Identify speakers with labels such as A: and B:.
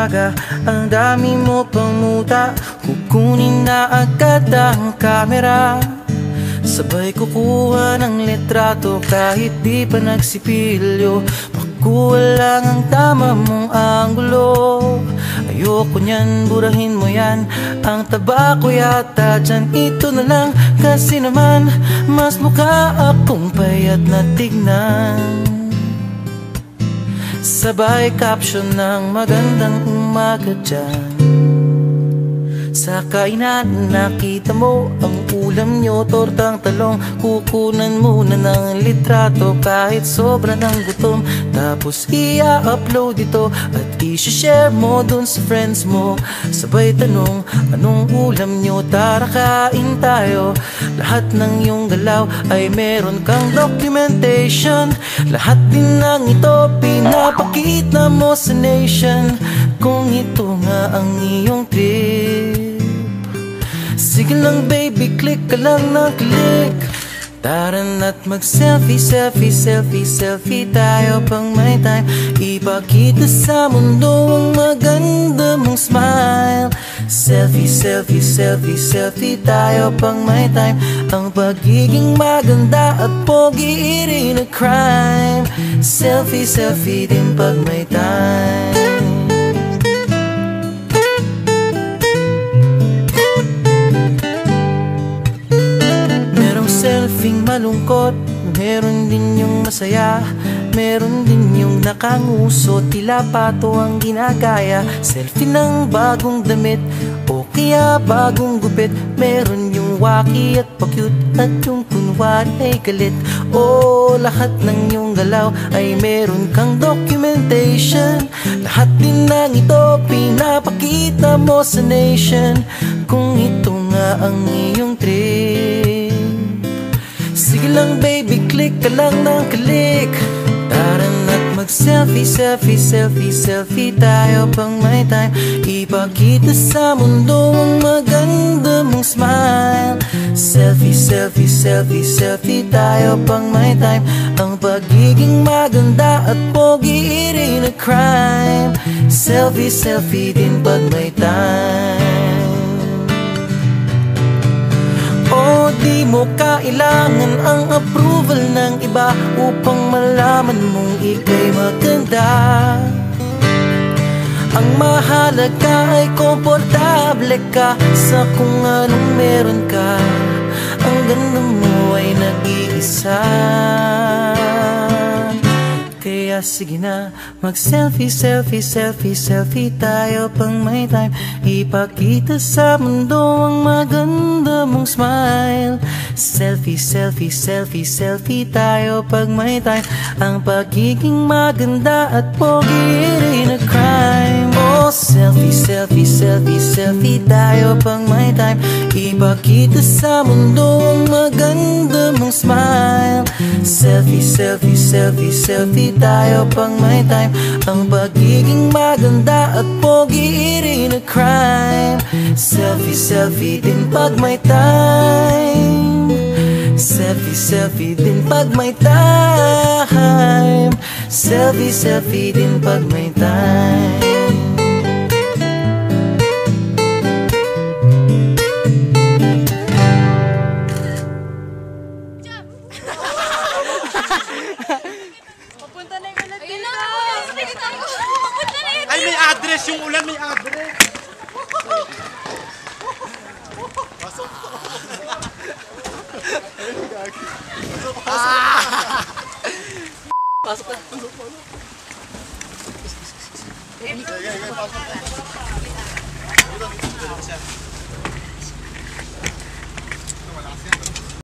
A: umaga, ang dami mo pang muta. Kukunin na agad ang kamera, sabay kukuha ng litrato kahit di pa nagsipilyo. Makuha lang ang tama mong anggulo. Ayoko niyan, burahin mo yan. Ang taba ko yata dyan, ito na lang. Kasi naman, mas mukha akong payat na tignan. Sabay caption ng magandang umaga dyan. Sa kainan, nakita mo ang ulam nyo, tortang talong. Kukunan muna ng litrato kahit sobra ng gutom. Tapos i-upload ito at i-share mo dun sa friends mo. Sabay tanong, anong ulam nyo? Tara kain tayo. Lahat ng iyong galaw ay meron kang documentation. Lahat din ng ito pinapakita mo sa nation. Kung ito nga ang iyong trip, sige lang baby, click ka lang ng click. Tara na't mag-selfie, selfie, selfie, selfie tayo pang may time. Ipakita sa mundo ang maganda mong smile. Selfie, selfie, selfie, selfie tayo pang may time. Ang pagiging maganda at pogi rin na crime. Selfie, selfie din pag may time. Selfing malungkot, meron din yung masaya. Meron din yung nakanguso, tila pato ang ginagaya. Selfie ng bagong damit o kaya bagong gupit. Meron yung waki at pa-cute at yung kunwari ay galit. O lahat ng yung galaw ay meron kang documentation. Lahat din ng ito pinapakita mo sa nation. Kung ito nga ang iyong trip, sige lang baby, click ka lang ng click. Tara na't mag-selfie, selfie, selfie, selfie tayo pang may time. Ipakita sa mundo ang maganda mong smile. Selfie, selfie, selfie, selfie tayo pang may time. Ang pagiging maganda at pogi rin na crime. Selfie, selfie din pag may time. O di mo kailangan ang approval ng iba upang malaman mong ika'y maganda. Ang mahalaga ay komportable ka sa kung anong meron ka. Ang ganda mo ay nag-iisa. Kaya sige na, mag-selfie, selfie, selfie, selfie tayo pang may time. Ipakita sa mundo ang maganda mong smile. Selfie, selfie, selfie, selfie tayo pag may time. Ang pagiging maganda at pogi rin na crime. Oh, selfie, selfie, selfie, selfie tayo pang may time. Ipakita sa mundo ang maganda mong smile. Selfie, selfie, selfie, selfie tayo pang may time. Ang pagiging maganda at pogi rin na crime. Selfie, selfie din pag may time. Selfie, selfie din pag may time. Selfie, selfie din pag may time.
B: Ay, may address yung ulan, may address. Pasok. Pasok na. Pasok.